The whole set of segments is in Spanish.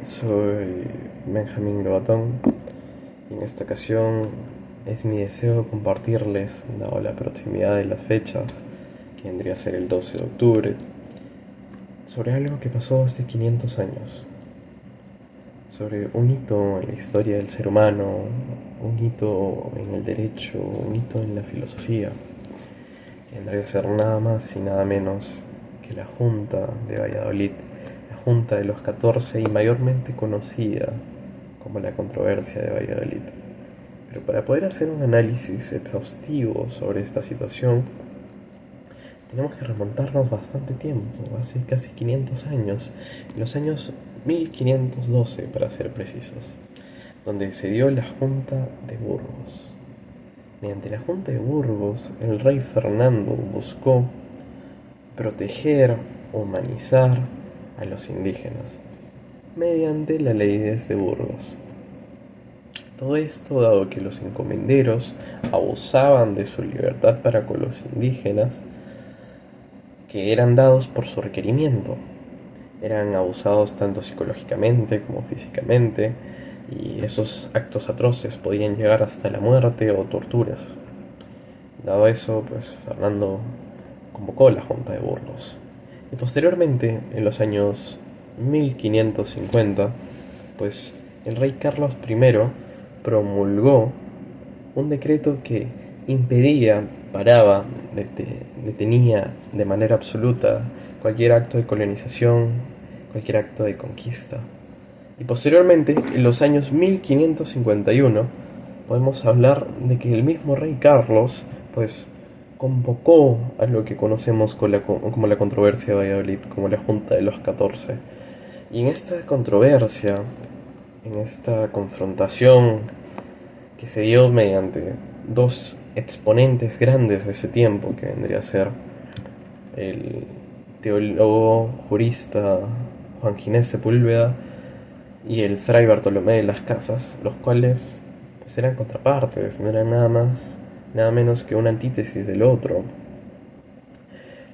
Soy Benjamín Lobatón y en esta ocasión es mi deseo compartirles, dado la proximidad de las fechas, que vendría a ser el 12 de octubre, sobre algo que pasó hace 500 años, sobre un hito en la historia del ser humano, un hito en el derecho, un hito en la filosofía, que vendría a ser nada más y nada menos que la Junta de Valladolid, la Junta de los 14 y mayormente conocida como la controversia de Valladolid. Pero para poder hacer un análisis exhaustivo sobre esta situación, tenemos que remontarnos bastante tiempo, hace casi 500 años, en los años 1512 para ser precisos, donde se dio la Junta de Burgos. Mediante la Junta de Burgos, el rey Fernando buscó proteger, humanizar a los indígenas, mediante la ley de Burgos. Todo esto dado que los encomenderos abusaban de su libertad para con los indígenas, que eran dados por su requerimiento. Eran abusados tanto psicológicamente como físicamente, y esos actos atroces podían llegar hasta la muerte o torturas. Dado eso, pues Fernando convocó la Junta de Burgos. Y posteriormente, en los años 1550, pues el rey Carlos I promulgó un decreto que impedía, paraba, detenía de manera absoluta cualquier acto de colonización, cualquier acto de conquista. Y posteriormente, en los años 1551, podemos hablar de que el mismo rey Carlos, pues, convocó a lo que conocemos como la controversia de Valladolid, como la Junta de los 14. Y en esta controversia, en esta confrontación que se dio mediante dos exponentes grandes de ese tiempo, que vendría a ser el teólogo jurista Juan Ginés Sepúlveda y el fray Bartolomé de las Casas, los cuales pues eran contrapartes, no eran nada más, nada menos que una antítesis del otro,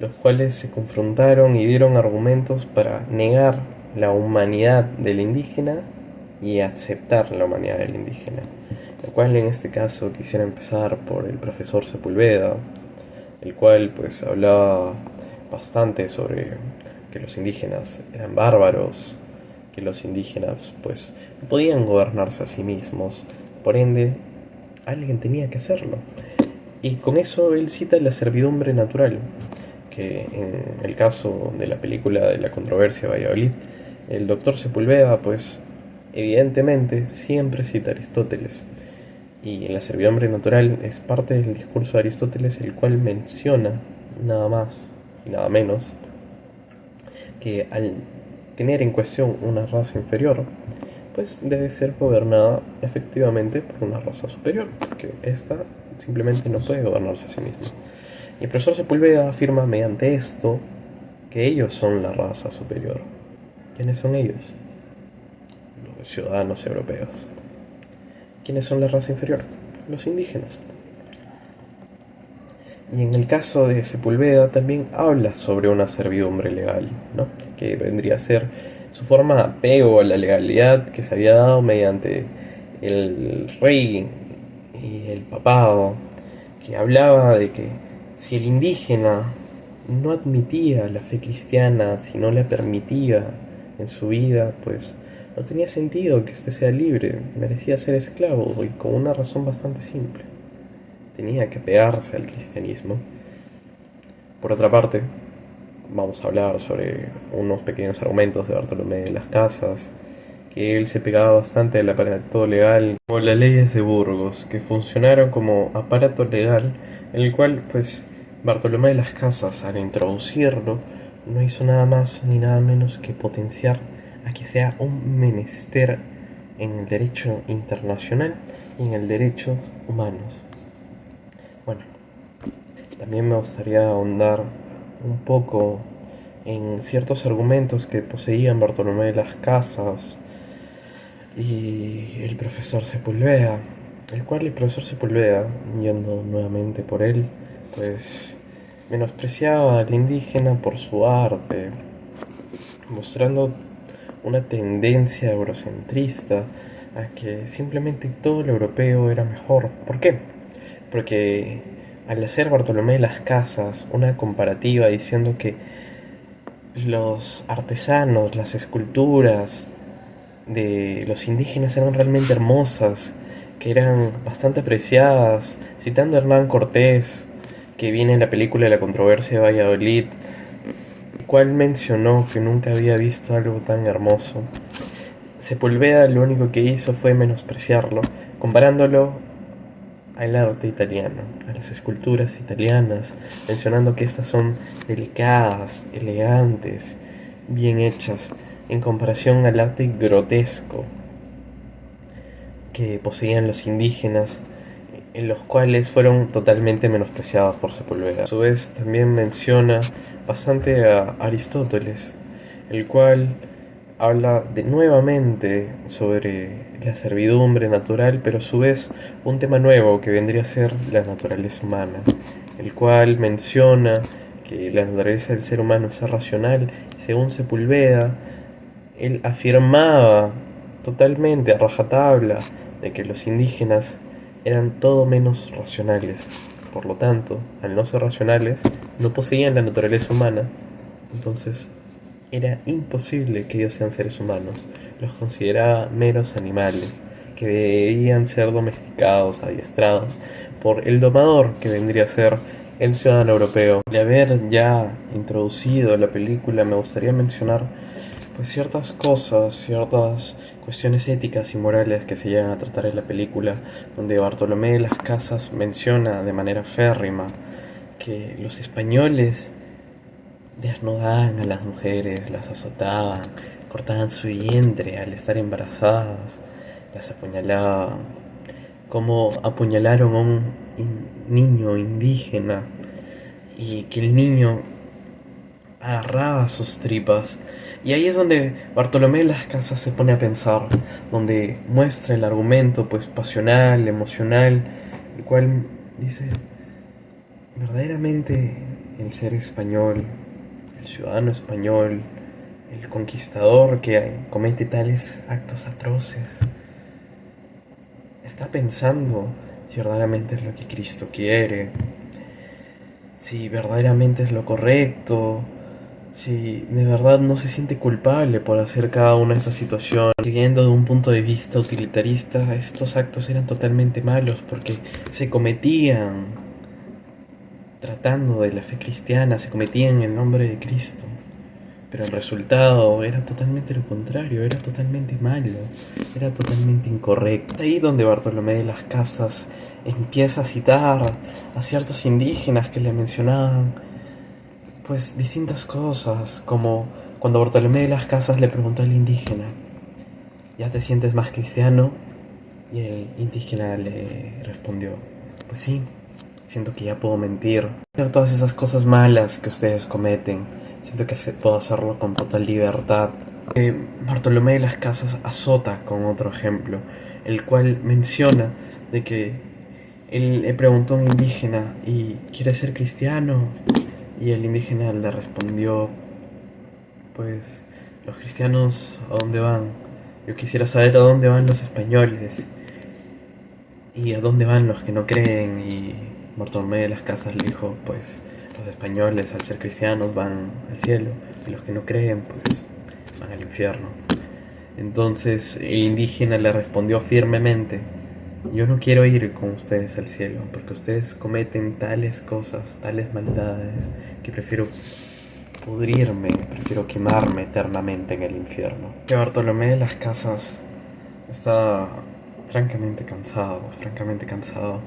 los cuales se confrontaron y dieron argumentos para negar la humanidad del indígena y aceptar la humanidad del indígena. Lo cual en este caso quisiera empezar por el profesor Sepúlveda, el cual pues hablaba bastante sobre que los indígenas eran bárbaros, que los indígenas pues no podían gobernarse a sí mismos, por ende alguien tenía que hacerlo. Y con eso él cita la servidumbre natural, que en el caso de la película de la controversia de Valladolid, el doctor Sepúlveda pues evidentemente siempre cita a Aristóteles. Y en la servidumbre natural es parte del discurso de Aristóteles, el cual menciona nada más y nada menos que al tener en cuestión una raza inferior, pues debe ser gobernada efectivamente por una raza superior, porque ésta simplemente no puede gobernarse a sí misma. Y el profesor Sepúlveda afirma mediante esto que ellos son la raza superior. ¿Quiénes son ellos? Los ciudadanos europeos. ¿Quiénes son la raza inferior? Los indígenas. Y en el caso de Sepúlveda también habla sobre una servidumbre legal, ¿no? Que vendría a ser su forma de apego a la legalidad que se había dado mediante el rey y el papado, que hablaba de que si el indígena no admitía la fe cristiana, si no la permitía en su vida, pues no tenía sentido que éste sea libre, merecía ser esclavo y con una razón bastante simple: tenía que pegarse al cristianismo. Por otra parte, vamos a hablar sobre unos pequeños argumentos de Bartolomé de las Casas, que él se pegaba bastante al aparato legal, como las leyes de Burgos, que funcionaron como aparato legal, en el cual, pues, Bartolomé de las Casas, al introducirlo, no hizo nada más ni nada menos que potenciar a que sea un menester en el derecho internacional y en el derecho humanos. Bueno, también me gustaría ahondar un poco en ciertos argumentos que poseían Bartolomé de las Casas y el profesor Sepúlveda, el cual el profesor Sepúlveda, yendo nuevamente por él, pues menospreciaba al indígena por su arte, mostrando una tendencia eurocentrista a que simplemente todo lo europeo era mejor. ¿Por qué? Porque al hacer Bartolomé de las Casas una comparativa diciendo que los artesanos, las esculturas de los indígenas eran realmente hermosas, que eran bastante apreciadas, citando a Hernán Cortés, que viene en la película de la controversia de Valladolid, el cual mencionó que nunca había visto algo tan hermoso. Sepúlveda lo único que hizo fue menospreciarlo, comparándolo al arte italiano, a las esculturas italianas, mencionando que estas son delicadas, elegantes, bien hechas, en comparación al arte grotesco que poseían los indígenas, en los cuales fueron totalmente menospreciados por Sepúlveda. A su vez también menciona bastante a Aristóteles, el cual habla nuevamente sobre la servidumbre natural, pero a su vez un tema nuevo que vendría a ser la naturaleza humana, el cual menciona que la naturaleza del ser humano es racional, y según Sepúlveda, él afirmaba totalmente a rajatabla de que los indígenas eran todo menos racionales. Por lo tanto, al no ser racionales, no poseían la naturaleza humana, entonces era imposible que ellos sean seres humanos. Los consideraba meros animales, que debían ser domesticados, adiestrados por el domador que vendría a ser el ciudadano europeo. Al haber ya introducido la película, me gustaría mencionar pues ciertas cosas, ciertas cuestiones éticas y morales que se llegan a tratar en la película, donde Bartolomé de las Casas menciona de manera férrima que los españoles desnudaban a las mujeres, las azotaban, cortaban su vientre al estar embarazadas, las apuñalaban, como apuñalaron a un niño indígena y que el niño agarraba sus tripas. Y ahí es donde Bartolomé de las Casas se pone a pensar, donde muestra el argumento pues pasional, emocional, el cual dice, verdaderamente el ser español, el ciudadano español, el conquistador que comete tales actos atroces, está pensando si verdaderamente es lo que Cristo quiere, si verdaderamente es lo correcto, si de verdad no se siente culpable por hacer cada una de estas situaciones. Viendo de un punto de vista utilitarista, estos actos eran totalmente malos porque se cometían tratando de la fe cristiana, se cometían en el nombre de Cristo. Pero el resultado era totalmente lo contrario, era totalmente malo, era totalmente incorrecto. Es ahí donde Bartolomé de las Casas empieza a citar a ciertos indígenas que le mencionaban pues distintas cosas, como cuando Bartolomé de las Casas le preguntó al indígena, ¿ya te sientes más cristiano? Y el indígena le respondió, pues sí, siento que ya puedo mentir, hacer todas esas cosas malas que ustedes cometen, siento que puedo hacerlo con total libertad. Bartolomé de las Casas azota con otro ejemplo, el cual menciona de que él le preguntó a un indígena, ¿y quieres ser cristiano? Y el indígena le respondió, pues, los cristianos, ¿a dónde van? Yo quisiera saber a dónde van los españoles y a dónde van los que no creen. Y Bartolomé de las Casas le dijo, pues, los españoles al ser cristianos van al cielo y los que no creen, pues, van al infierno. Entonces el indígena le respondió firmemente, yo no quiero ir con ustedes al cielo, porque ustedes cometen tales cosas, tales maldades, que prefiero pudrirme, prefiero quemarme eternamente en el infierno. Que Bartolomé de las Casas está francamente cansado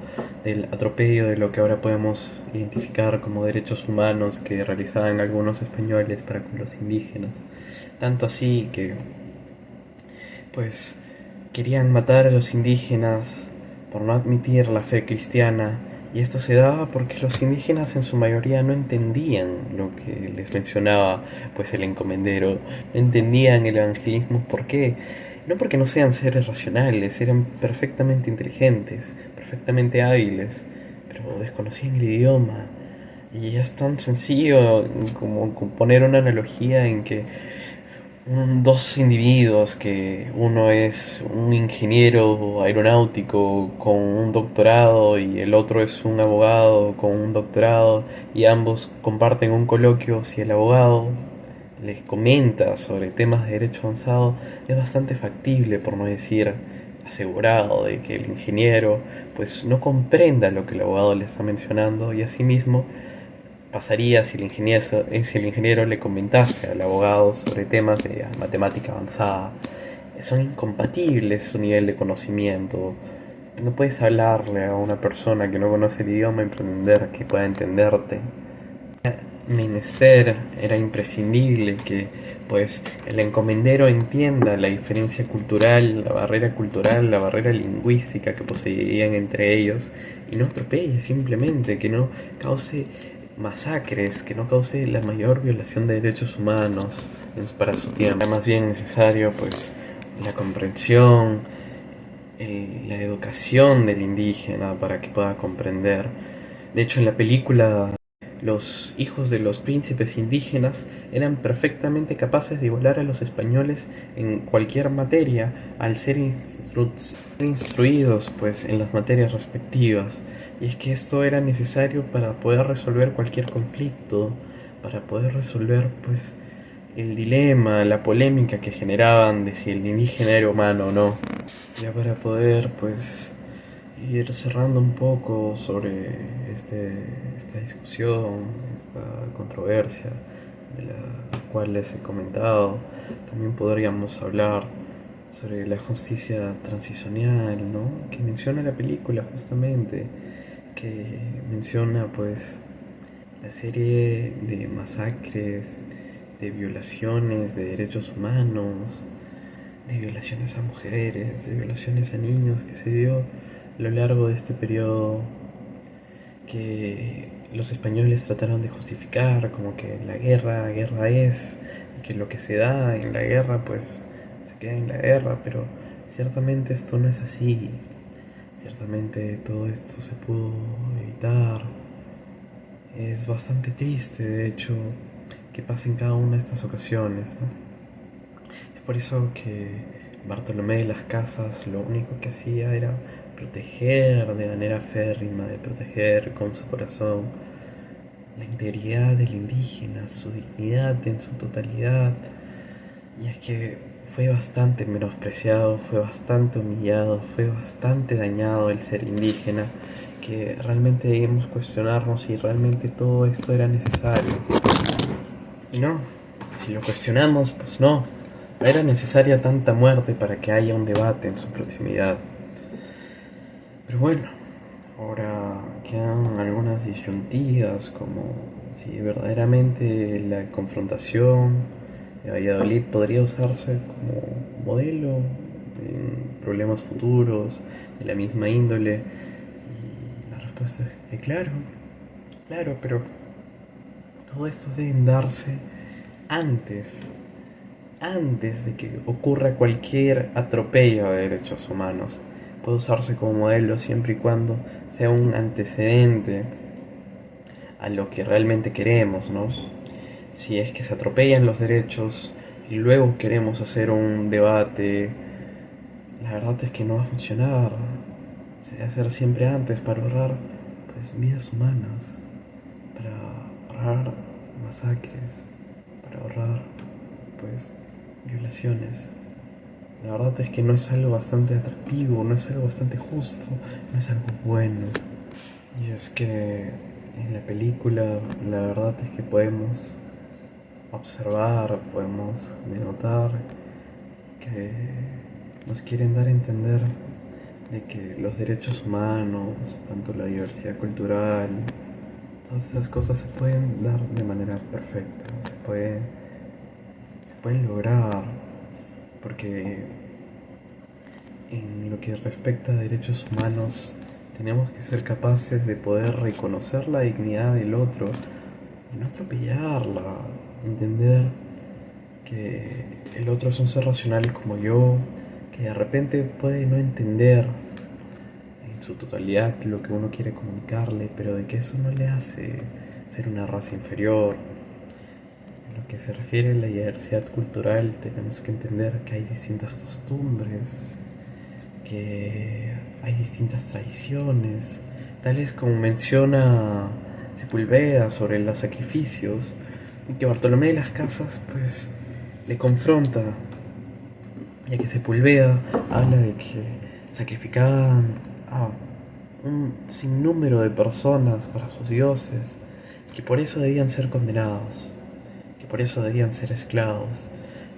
del atropello de lo que ahora podemos identificar como derechos humanos que realizaban algunos españoles para con los indígenas. Tanto así que, pues, querían matar a los indígenas por no admitir la fe cristiana, y esto se daba porque los indígenas en su mayoría no entendían lo que les mencionaba pues el encomendero, no entendían el evangelismo. ¿Por qué? No porque no sean seres racionales, eran perfectamente inteligentes, perfectamente hábiles, pero desconocían el idioma. Y es tan sencillo como poner una analogía en que dos individuos que uno es un ingeniero aeronáutico con un doctorado y el otro es un abogado con un doctorado y ambos comparten un coloquio. Si el abogado les comenta sobre temas de derecho avanzado, es bastante factible, por no decir asegurado, de que el ingeniero pues no comprenda lo que el abogado le está mencionando, y asimismo pasaría si el ingeniero le comentase al abogado sobre temas de matemática avanzada. Son incompatibles su nivel de conocimiento. No puedes hablarle a una persona que no conoce el idioma y pretender que pueda entenderte. Menester, era imprescindible que pues el encomendero entienda la diferencia cultural, la barrera lingüística que poseían entre ellos, y no atropelle simplemente, que no cause masacres, que no cause la mayor violación de derechos humanos para su tiempo. Era más bien necesario pues la comprensión, la educación del indígena para que pueda comprender. De hecho, en la película los hijos de los príncipes indígenas eran perfectamente capaces de igualar a los españoles en cualquier materia al ser instruidos pues en las materias respectivas. Y es que esto era necesario para poder resolver cualquier conflicto, para poder resolver pues el dilema, la polémica que generaban de si el indígena era humano o no. Ya para poder pues ir cerrando un poco sobre esta discusión, esta controversia de la cual les he comentado, también podríamos hablar sobre la justicia transicional, ¿no? Que menciona la película justamente, que menciona pues la serie de masacres, de violaciones de derechos humanos, de violaciones a mujeres, de violaciones a niños que se dio a lo largo de este periodo, que los españoles trataron de justificar como que la guerra es, y que lo que se da en la guerra pues se queda en la guerra, pero ciertamente esto no es así. Ciertamente todo esto se pudo evitar. Es bastante triste, de hecho, que pase en cada una de estas ocasiones, ¿no? Es por eso que Bartolomé de las Casas lo único que hacía era proteger de manera férrima, de proteger con su corazón la integridad del indígena, su dignidad en su totalidad. Y es que fue bastante menospreciado, fue bastante humillado, fue bastante dañado el ser indígena, que realmente debemos cuestionarnos si realmente todo esto era necesario. Y no, si lo cuestionamos, pues no, no era necesaria tanta muerte para que haya un debate en su proximidad. Pero bueno, ahora quedan algunas disyuntivas, como si verdaderamente la confrontación de Valladolid podría usarse como modelo en problemas futuros de la misma índole. Y la respuesta es que claro, claro, pero todo esto debe darse antes, antes de que ocurra cualquier atropello de derechos humanos. Puede usarse como modelo siempre y cuando sea un antecedente a lo que realmente queremos, ¿no? Si es que se atropellan los derechos y luego queremos hacer un debate, la verdad es que no va a funcionar. Se debe hacer siempre antes para ahorrar pues vidas humanas, para ahorrar masacres, para ahorrar pues violaciones. La verdad es que no es algo bastante atractivo, no es algo bastante justo, no es algo bueno. Y es que en la película la verdad es que podemos observar, podemos denotar que nos quieren dar a entender de que los derechos humanos, tanto la diversidad cultural, todas esas cosas se pueden dar de manera perfecta, se pueden lograr, porque en lo que respecta a derechos humanos tenemos que ser capaces de poder reconocer la dignidad del otro y no atropellarla, entender que el otro es un ser racional como yo, que de repente puede no entender en su totalidad lo que uno quiere comunicarle, pero de que eso no le hace ser una raza inferior. lo que se refiere a la diversidad cultural, tenemos que entender que hay distintas costumbres, que hay distintas tradiciones, tales como menciona Sepúlveda sobre los sacrificios, y que Bartolomé de las Casas pues le confronta, ya que Sepúlveda habla de que sacrificaban a un sinnúmero de personas para sus dioses, que por eso debían ser condenados, que por eso debían ser esclavos.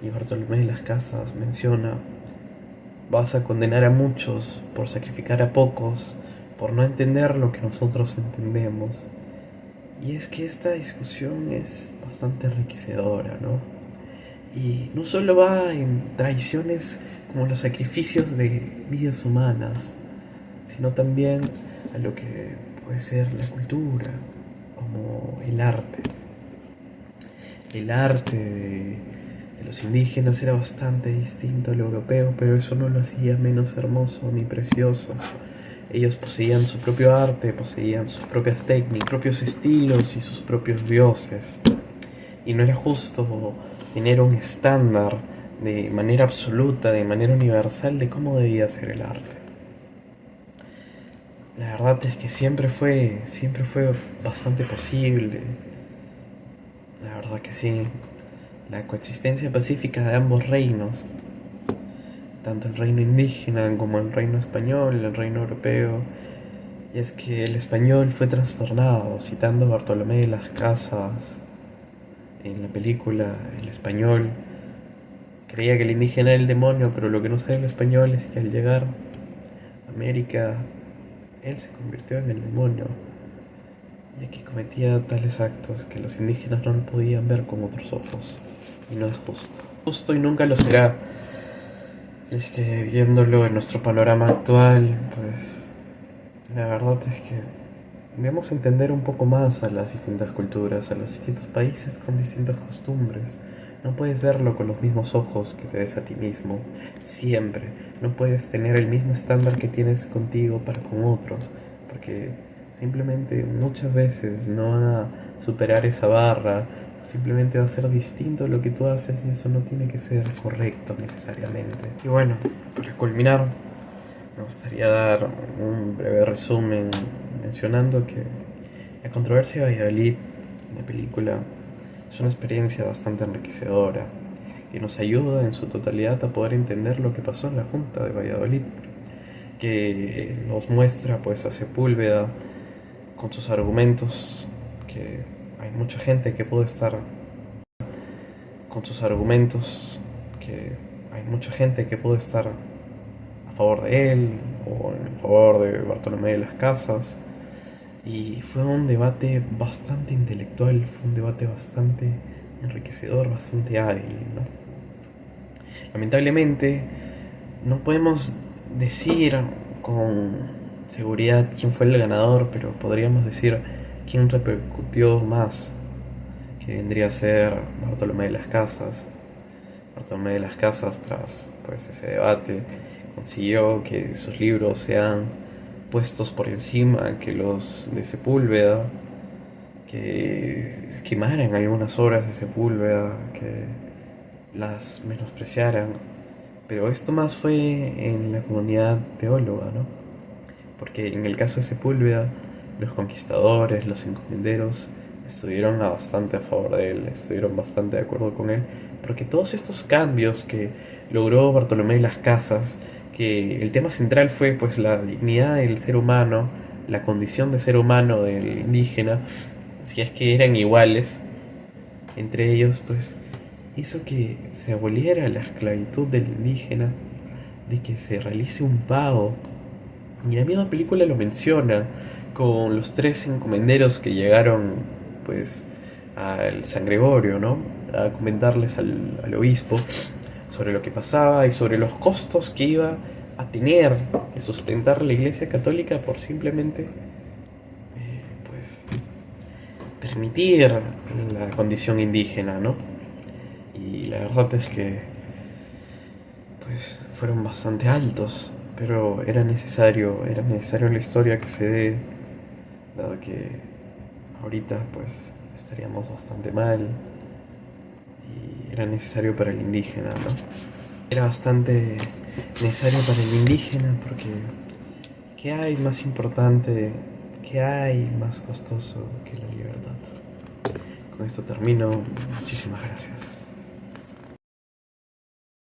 Y Bartolomé de las Casas menciona: vas a condenar a muchos por sacrificar a pocos, por no entender lo que nosotros entendemos. Y es que esta discusión es bastante enriquecedora, ¿no? Y no solo va en tradiciones como los sacrificios de vidas humanas, sino también a lo que puede ser la cultura, como el arte. El arte de los indígenas era bastante distinto al europeo, pero eso no lo hacía menos hermoso ni precioso. Ellos poseían su propio arte, poseían sus propias técnicas, propios estilos y sus propios dioses. Y no era justo tener un estándar de manera absoluta, de manera universal, de cómo debía ser el arte. La verdad es que siempre fue bastante posible. La verdad que sí. La coexistencia pacífica de ambos reinos, tanto el reino indígena como el reino español, el reino europeo. Y es que el español fue trastornado, citando a Bartolomé de las Casas en la película. El español creía que el indígena era el demonio, pero lo que no sabe el español es que al llegar a América, él se convirtió en el demonio, ya que cometía tales actos que los indígenas no lo podían ver con otros ojos. Y no es justo. Justo y nunca lo será. Viéndolo en nuestro panorama actual, pues la verdad es que debemos entender un poco más a las distintas culturas, a los distintos países con distintas costumbres. No puedes verlo con los mismos ojos que te ves a ti mismo, siempre. No puedes tener el mismo estándar que tienes contigo para con otros, porque simplemente muchas veces no van a superar esa barra, simplemente va a ser distinto lo que tú haces y eso no tiene que ser correcto necesariamente. Y bueno, para culminar, me gustaría dar un breve resumen mencionando que la controversia de Valladolid, la película, es una experiencia bastante enriquecedora y nos ayuda en su totalidad a poder entender lo que pasó en la Junta de Valladolid, que nos muestra pues a Sepúlveda con sus argumentos, que hay mucha gente que puede estar con sus argumentos, que hay mucha gente que puede estar a favor de él o en favor de Bartolomé de las Casas. Y fue un debate bastante intelectual, fue un debate bastante enriquecedor, bastante hábil, ¿no? Lamentablemente, no podemos decir con seguridad quién fue el ganador, pero podríamos decir quién repercutió más, que vendría a ser Bartolomé de las Casas. Bartolomé de las Casas, tras pues ese debate, consiguió que sus libros sean puestos por encima que los de Sepúlveda, que quemaran algunas obras de Sepúlveda, que las menospreciaran. Pero esto más fue en la comunidad teóloga, ¿no? Porque en el caso de Sepúlveda, los conquistadores, los encomenderos, estuvieron bastante a favor de él, estuvieron bastante de acuerdo con él, porque todos estos cambios que logró Bartolomé de las Casas, que el tema central fue pues la dignidad del ser humano, la condición de ser humano del indígena, si es que eran iguales entre ellos, pues hizo que se aboliera la esclavitud del indígena, de que se realice un pago. Y la misma película lo menciona con los tres encomenderos que llegaron pues al San Gregorio, ¿no? A comentarles al obispo sobre lo que pasaba y sobre los costos que iba a tener que sustentar la Iglesia Católica por simplemente pues permitir la condición indígena, ¿no? Y la verdad es que pues fueron bastante altos, pero era necesario en la historia que se dé, dado que ahorita pues estaríamos bastante mal, era necesario para el indígena, ¿no? Era bastante necesario para el indígena porque ¿qué hay más importante, qué hay más costoso que la libertad? Con esto termino. Muchísimas gracias.